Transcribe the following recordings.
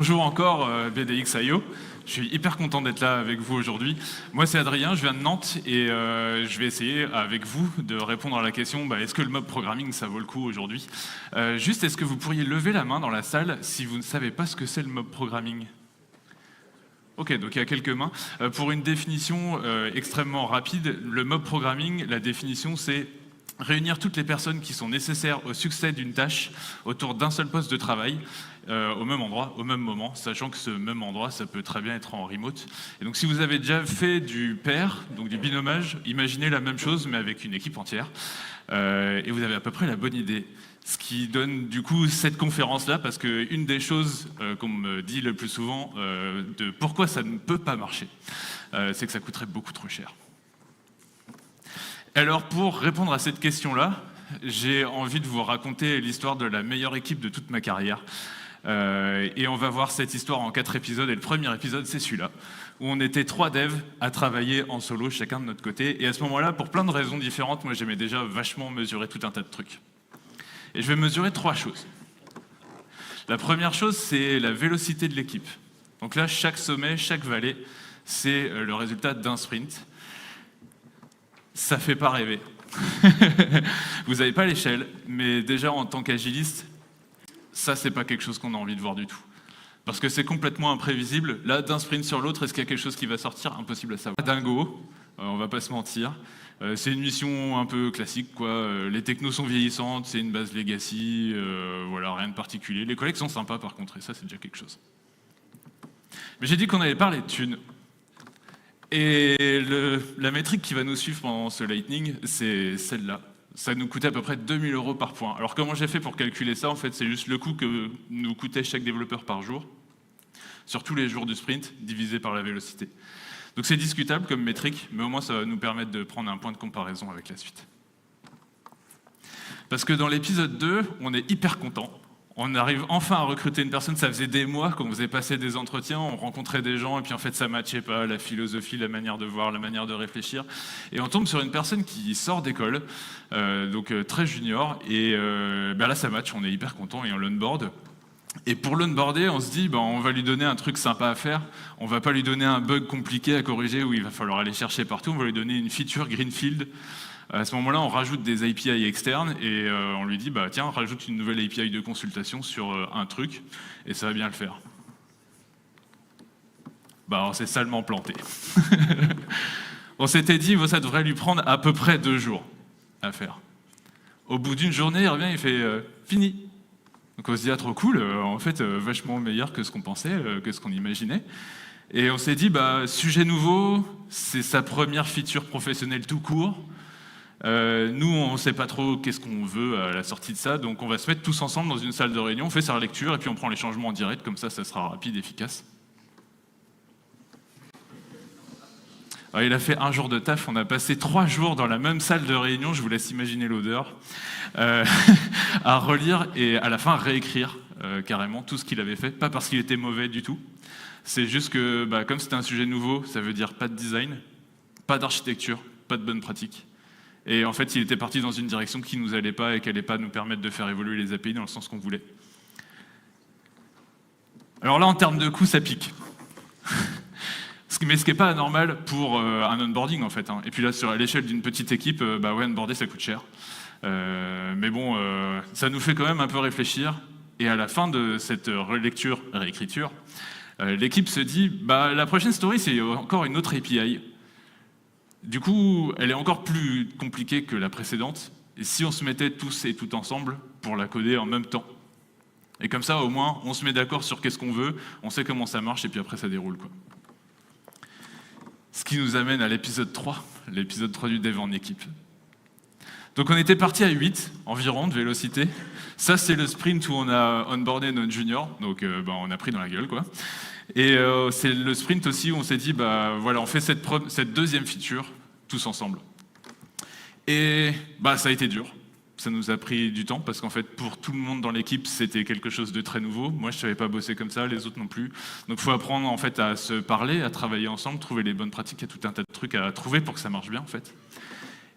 Bonjour encore BDX.io, je suis hyper content d'être là avec vous aujourd'hui. Moi c'est Adrien, je viens de Nantes et je vais essayer avec vous de répondre à la question est-ce que le mob programming ça vaut le coup aujourd'hui. Juste est-ce que vous pourriez lever la main dans la salle si vous ne savez pas ce que c'est le mob programming? Ok, donc il y a quelques mains. Pour une définition extrêmement rapide, le mob programming, la définition c'est réunir toutes les personnes qui sont nécessaires au succès d'une tâche autour d'un seul poste de travail, au même endroit, au même moment, sachant que ce même endroit, ça peut très bien être en remote. Et donc si vous avez déjà fait du pair, donc du binomage, imaginez la même chose mais avec une équipe entière, et vous avez à peu près la bonne idée. Ce qui donne du coup cette conférence-là, parce qu'une des choses qu'on me dit le plus souvent de pourquoi ça ne peut pas marcher, c'est que ça coûterait beaucoup trop cher. Alors pour répondre à cette question-là, j'ai envie de vous raconter l'histoire de la meilleure équipe de toute ma carrière. Et on va voir cette histoire en 4 épisodes, et le premier épisode c'est celui-là, où on était 3 devs à travailler en solo, chacun de notre côté, et à ce moment-là, pour plein de raisons différentes, moi j'aimais déjà vachement mesurer tout un tas de trucs. Et je vais mesurer 3 choses. La première chose, c'est la vélocité de l'équipe. Donc là, chaque sommet, chaque vallée, c'est le résultat d'un sprint. Ça fait pas rêver. Vous n'avez pas l'échelle, mais déjà en tant qu'agiliste, ça c'est pas quelque chose qu'on a envie de voir du tout. Parce que c'est complètement imprévisible. Là, d'un sprint sur l'autre, est-ce qu'il y a quelque chose qui va sortir? Impossible à savoir. Dingo, on va pas se mentir. C'est une mission un peu classique, quoi. Les technos sont vieillissantes, c'est une base legacy, voilà, rien de particulier. Les collègues sont sympas par contre, et ça c'est déjà quelque chose. Mais j'ai dit qu'on allait parler de thunes. Et la métrique qui va nous suivre pendant ce lightning, c'est celle-là. Ça nous coûtait à peu près 2000 € par point. Alors comment j'ai fait pour calculer ça? En fait, c'est juste le coût que nous coûtait chaque développeur par jour, sur tous les jours du sprint, divisé par la vélocité. Donc c'est discutable comme métrique, mais au moins ça va nous permettre de prendre un point de comparaison avec la suite. Parce que dans l'épisode 2, on est hyper content. On arrive enfin à recruter une personne, ça faisait des mois qu'on faisait passer des entretiens, on rencontrait des gens et puis en fait ça matchait pas, la philosophie, la manière de voir, la manière de réfléchir. Et on tombe sur une personne qui sort d'école, donc très junior, et là ça match, on est hyper content et on l'onboard. Et pour l'onboarder, on se dit, on va lui donner un truc sympa à faire, on va pas lui donner un bug compliqué à corriger où il va falloir aller chercher partout, on va lui donner une feature greenfield. À ce moment-là, on rajoute des API externes et on lui dit, tiens, rajoute une nouvelle API de consultation sur un truc, et ça va bien le faire. On s'est salement planté. On s'était dit, ça devrait lui prendre à peu près 2 jours à faire. Au bout d'une journée, il revient, il fait fini. Donc on se dit, trop cool, en fait, vachement meilleur que ce qu'on pensait, que ce qu'on imaginait. Et on s'est dit, sujet nouveau, c'est sa première feature professionnelle tout court. Nous, on ne sait pas trop qu'est-ce qu'on veut à la sortie de ça, donc on va se mettre tous ensemble dans une salle de réunion, on fait sa lecture et puis on prend les changements en direct, comme ça sera rapide et efficace. Alors, il a fait 1 jour de taf, on a passé 3 jours dans la même salle de réunion, je vous laisse imaginer l'odeur, à relire et à la fin réécrire carrément tout ce qu'il avait fait, pas parce qu'il était mauvais du tout, c'est juste que comme c'était un sujet nouveau, ça veut dire pas de design, pas d'architecture, pas de bonne pratique. Et en fait, il était parti dans une direction qui nous allait pas et qui allait pas nous permettre de faire évoluer les API dans le sens qu'on voulait. Alors là, en termes de coût, ça pique. Mais ce qui n'est pas anormal pour un onboarding, en fait. Et puis là, sur l'échelle d'une petite équipe, onboarder, ça coûte cher. Mais bon, ça nous fait quand même un peu réfléchir. Et à la fin de cette relecture, réécriture, l'équipe se dit, la prochaine story, c'est encore une autre API. Du coup, elle est encore plus compliquée que la précédente, et si on se mettait tous et toutes ensemble pour la coder en même temps. Et comme ça, au moins, on se met d'accord sur qu'est-ce qu'on veut, on sait comment ça marche, et puis après ça déroule, quoi. Ce qui nous amène à l'épisode 3 du dev en équipe. Donc on était parti à 8 environ de vélocité. Ça, c'est le sprint où on a onboardé notre junior, donc on a pris dans la gueule, quoi. Et c'est le sprint aussi où on s'est dit, on fait cette deuxième feature tous ensemble. Et ça a été dur. Ça nous a pris du temps parce qu'en fait, pour tout le monde dans l'équipe, c'était quelque chose de très nouveau. Moi, je savais pas bosser comme ça, les autres non plus. Donc, il faut apprendre en fait à se parler, à travailler ensemble, trouver les bonnes pratiques. Il y a tout un tas de trucs à trouver pour que ça marche bien, en fait.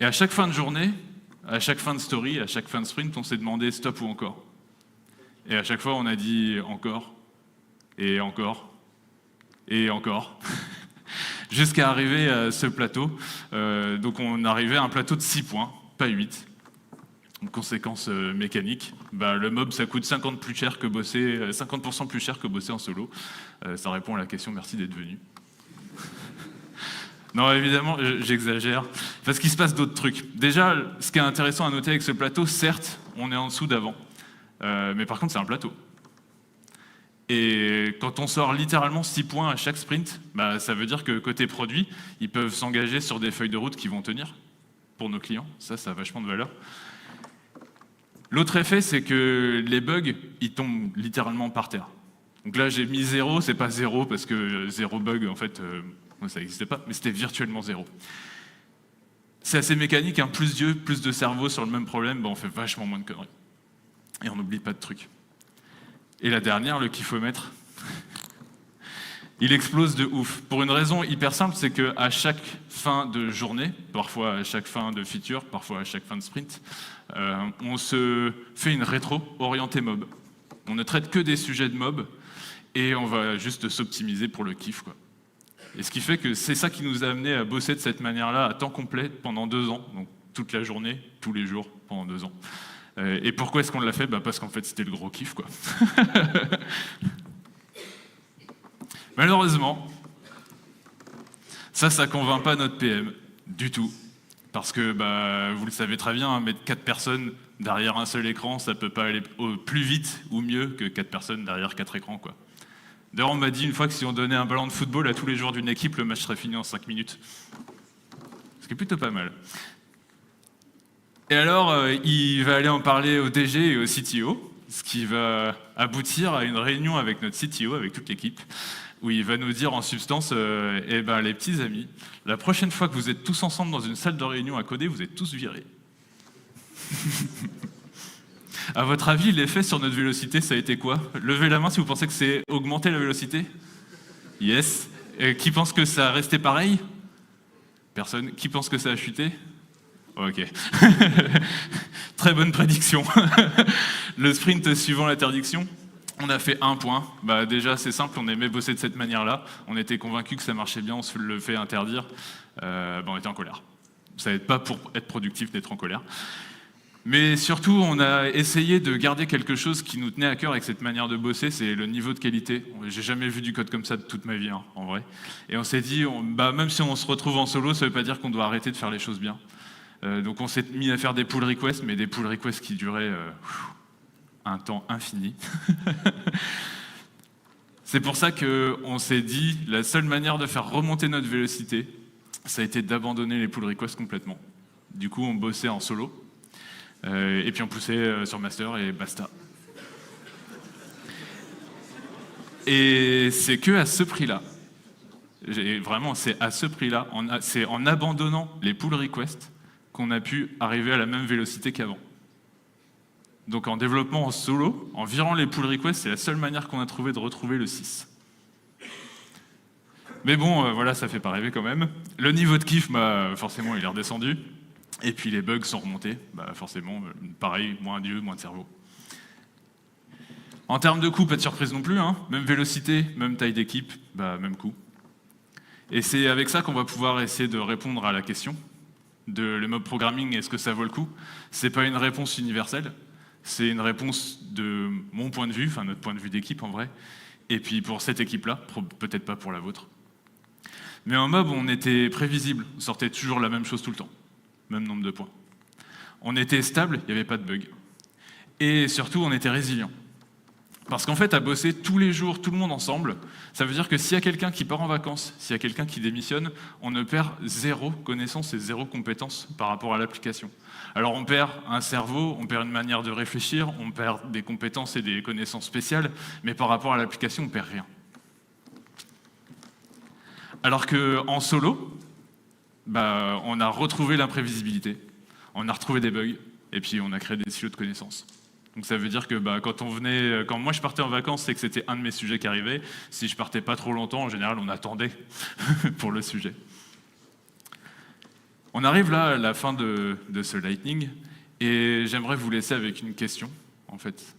Et à chaque fin de journée, à chaque fin de story, à chaque fin de sprint, on s'est demandé stop ou encore. Et à chaque fois, on a dit encore. et encore, jusqu'à arriver à ce plateau. Donc on arrivait à un plateau de 6 points, pas 8. Une conséquence mécanique, le mob ça coûte 50% plus cher que bosser en solo. Ça répond à la question, merci d'être venu. Non, évidemment, j'exagère, parce qu'il se passe d'autres trucs. Déjà, ce qui est intéressant à noter avec ce plateau, certes, on est en dessous d'avant, mais par contre, c'est un plateau. Et quand on sort littéralement 6 points à chaque sprint, ça veut dire que côté produit, ils peuvent s'engager sur des feuilles de route qui vont tenir pour nos clients. Ça a vachement de valeur. L'autre effet, c'est que les bugs, ils tombent littéralement par terre. Donc là, j'ai mis 0, c'est pas 0 parce que 0 bug, en fait, ça n'existait pas, mais c'était virtuellement 0. C'est assez mécanique, hein, plus d'yeux, plus de cerveau sur le même problème, on fait vachement moins de conneries. Et on n'oublie pas de trucs. Et la dernière, le kiffomètre, il explose de ouf. Pour une raison hyper simple, c'est qu'à chaque fin de journée, parfois à chaque fin de feature, parfois à chaque fin de sprint, on se fait une rétro orientée mob. On ne traite que des sujets de mob et on va juste s'optimiser pour le kiff, quoi. Et ce qui fait que c'est ça qui nous a amené à bosser de cette manière-là à temps complet pendant 2 ans, donc toute la journée, tous les jours, pendant 2 ans. Et pourquoi est-ce qu'on l'a fait ? Parce qu'en fait, c'était le gros kiff, quoi. Malheureusement, ça convainc pas notre PM du tout. Parce que, vous le savez très bien, mettre 4 personnes derrière un seul écran, ça peut pas aller plus vite ou mieux que 4 personnes derrière 4 écrans, quoi. D'ailleurs, on m'a dit une fois que si on donnait un ballon de football à tous les joueurs d'une équipe, le match serait fini en 5 minutes. Ce qui est plutôt pas mal. Et alors, il va aller en parler au DG et au CTO, ce qui va aboutir à une réunion avec notre CTO, avec toute l'équipe, où il va nous dire en substance, les petits amis, la prochaine fois que vous êtes tous ensemble dans une salle de réunion à coder, vous êtes tous virés. À votre avis, l'effet sur notre vélocité, ça a été quoi ? Levez la main si vous pensez que c'est augmenter la vélocité. Yes. Et qui pense que ça a resté pareil ? Personne. Qui pense que ça a chuté ? Ok. Très bonne prédiction. Le sprint suivant l'interdiction, on a fait 1 point. Déjà, c'est simple, on aimait bosser de cette manière-là. On était convaincus que ça marchait bien, on se le fait interdire. On était en colère. Ça n'aide pas pour être productif d'être en colère. Mais surtout, on a essayé de garder quelque chose qui nous tenait à cœur avec cette manière de bosser, c'est le niveau de qualité. J'ai jamais vu du code comme ça de toute ma vie, hein, en vrai. Et on s'est dit, même si on se retrouve en solo, ça ne veut pas dire qu'on doit arrêter de faire les choses bien. Donc on s'est mis à faire des pull requests, mais des pull requests qui duraient un temps infini. C'est pour ça qu'on s'est dit, la seule manière de faire remonter notre vélocité, ça a été d'abandonner les pull requests complètement. Du coup, on bossait en solo. Et puis on poussait sur master et basta. Et c'est que à ce prix-là, vraiment c'est à ce prix-là, c'est en abandonnant les pull requests qu'on a pu arriver à la même vélocité qu'avant. Donc en développement en solo, en virant les pull requests, c'est la seule manière qu'on a trouvé de retrouver le 6. Mais bon, voilà, ça fait pas rêver quand même. Le niveau de kiff, forcément, il est redescendu. Et puis les bugs sont remontés, forcément, pareil, moins d'yeux, moins de cerveau. En termes de coût, pas de surprise non plus, hein. Même vélocité, même taille d'équipe, même coût. Et c'est avec ça qu'on va pouvoir essayer de répondre à la question de le mob programming, est-ce que ça vaut le coup ? C'est pas une réponse universelle, c'est une réponse de mon point de vue, enfin notre point de vue d'équipe en vrai, et puis pour cette équipe-là, peut-être pas pour la vôtre. Mais en mob, on était prévisible, on sortait toujours la même chose tout le temps. Même nombre de points. On était stable, il n'y avait pas de bug. Et surtout, on était résilient. Parce qu'en fait, à bosser tous les jours, tout le monde ensemble, ça veut dire que s'il y a quelqu'un qui part en vacances, s'il y a quelqu'un qui démissionne, on ne perd 0 connaissance et 0 compétence par rapport à l'application. Alors on perd un cerveau, on perd une manière de réfléchir, on perd des compétences et des connaissances spéciales, mais par rapport à l'application, on ne perd rien. Alors qu'en solo, on a retrouvé l'imprévisibilité, on a retrouvé des bugs, et puis on a créé des silos de connaissances. Donc ça veut dire que quand moi je partais en vacances, c'est que c'était un de mes sujets qui arrivait. Si je partais pas trop longtemps, en général, on attendait pour le sujet. On arrive là à la fin de ce Lightning, et j'aimerais vous laisser avec une question, en fait.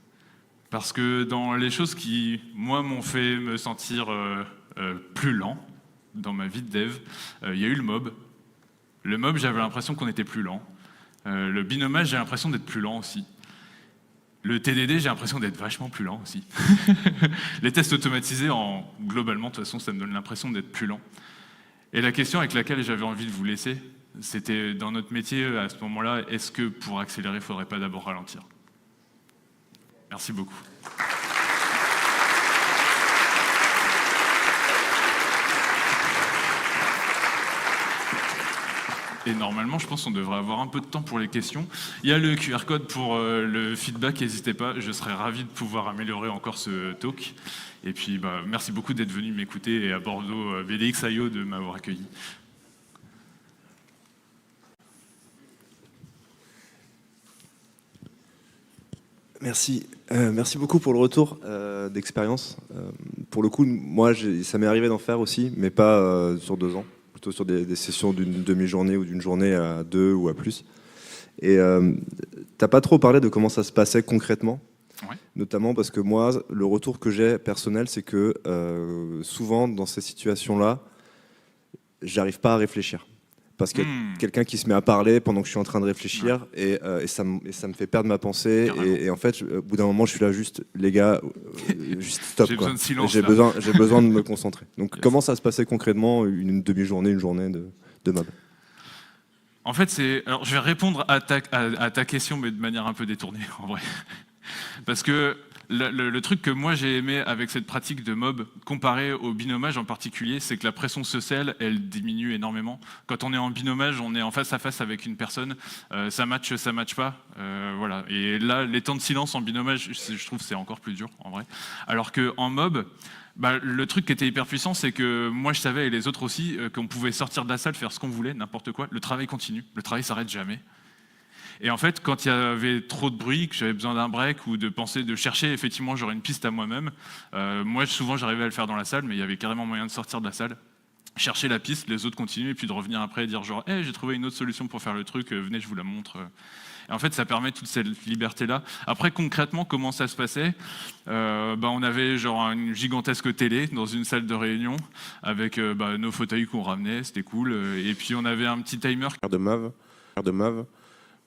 Parce que dans les choses qui, moi, m'ont fait me sentir plus lent dans ma vie de dev, il y a eu le mob. Le mob, j'avais l'impression qu'on était plus lent. Le binomage, j'ai l'impression d'être plus lent aussi. Le TDD, j'ai l'impression d'être vachement plus lent aussi. Les tests automatisés, globalement, de toute façon, ça me donne l'impression d'être plus lent. Et la question avec laquelle j'avais envie de vous laisser, c'était dans notre métier, à ce moment-là, est-ce que pour accélérer, il ne faudrait pas d'abord ralentir? Merci beaucoup. Et normalement, je pense qu'on devrait avoir un peu de temps pour les questions. Il y a le QR code pour le feedback, n'hésitez pas, je serais ravi de pouvoir améliorer encore ce talk. Et puis, merci beaucoup d'être venu m'écouter et à Bordeaux, VDX.io de m'avoir accueilli. Merci. Merci beaucoup pour le retour d'expérience. Pour le coup, moi, ça m'est arrivé d'en faire aussi, mais pas sur 2 ans. Plutôt sur des sessions d'une demi-journée ou d'une journée à 2 ou à plus. Et t'as pas trop parlé de comment ça se passait concrètement, Ouais. Notamment parce que moi, le retour que j'ai personnel, c'est que souvent, dans ces situations-là, j'arrive pas à réfléchir. Parce qu'il y a quelqu'un qui se met à parler pendant que je suis en train de réfléchir, et ça me fait perdre ma pensée. Et en fait, au bout d'un moment, je suis là juste, les gars, juste stop. J'ai besoin de silence. J'ai besoin de me concentrer. Donc, comment ça se passait concrètement, une demi-journée, une journée de mob? En fait, alors, je vais répondre à ta question, mais de manière un peu détournée, en vrai. Parce que le truc que moi j'ai aimé avec cette pratique de mob, comparé au binomage en particulier, c'est que la pression sociale, elle diminue énormément. Quand on est en binomage, on est en face à face avec une personne, ça match pas. Voilà. Et là, les temps de silence en binomage, je trouve que c'est encore plus dur, en vrai. Alors qu'en mob, le truc qui était hyper puissant, c'est que moi je savais, et les autres aussi, qu'on pouvait sortir de la salle, faire ce qu'on voulait, n'importe quoi. Le travail continue, le travail s'arrête jamais. Et en fait, quand il y avait trop de bruit, que j'avais besoin d'un break ou de chercher, effectivement, j'aurais une piste à moi-même. Moi, souvent, j'arrivais à le faire dans la salle, mais il y avait carrément moyen de sortir de la salle, chercher la piste, les autres continuer, et puis de revenir après et dire genre, hey, j'ai trouvé une autre solution pour faire le truc, venez, je vous la montre. Et en fait, ça permet toute cette liberté-là. Après, concrètement, comment ça se passait? On avait genre une gigantesque télé dans une salle de réunion avec nos fauteuils qu'on ramenait, c'était cool. Et puis, on avait un petit timer. De meuf,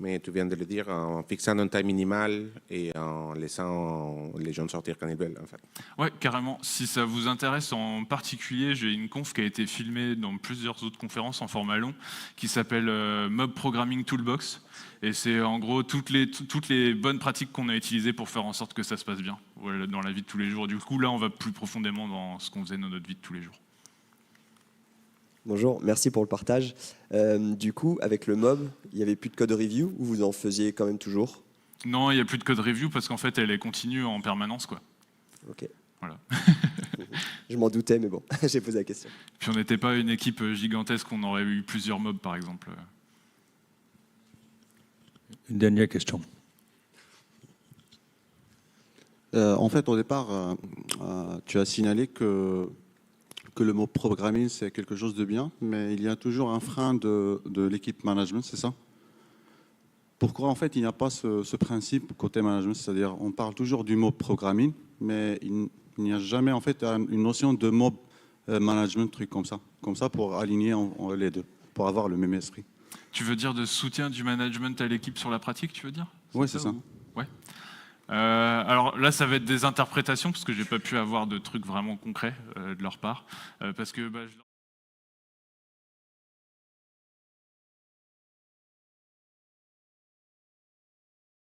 mais tu viens de le dire, en fixant un time minimal et en laissant les gens sortir quand ils veulent, en fait. Ouais, carrément. Si ça vous intéresse en particulier, j'ai une conf qui a été filmée dans plusieurs autres conférences en format long, qui s'appelle Mob Programming Toolbox. Et c'est en gros toutes les bonnes pratiques qu'on a utilisées pour faire en sorte que ça se passe bien dans la vie de tous les jours. Du coup, là, on va plus profondément dans ce qu'on faisait dans notre vie de tous les jours. Bonjour, merci pour le partage. Du coup, avec le mob, il n'y avait plus de code review ou vous en faisiez quand même toujours? Non, il n'y a plus de code review parce qu'en fait, elle est continue en permanence, quoi. Ok. Voilà. Je m'en doutais, mais bon, j'ai posé la question. Puis on n'était pas une équipe gigantesque, on aurait eu plusieurs mobs, par exemple. Une dernière question. En fait, au départ, tu as signalé que le mot programming, c'est quelque chose de bien, mais il y a toujours un frein de l'équipe management, c'est ça? Pourquoi, en fait, il n'y a pas ce principe côté management? C'est-à-dire, on parle toujours du mot programming, mais il n'y a jamais, en fait, une notion de mob management, truc comme ça pour aligner les deux, pour avoir le même esprit. Tu veux dire de soutien du management à l'équipe sur la pratique, tu veux dire? Oui, c'est ça. Ouais. Alors là, ça va être des interprétations parce que j'ai pas pu avoir de trucs vraiment concrets de leur part, parce que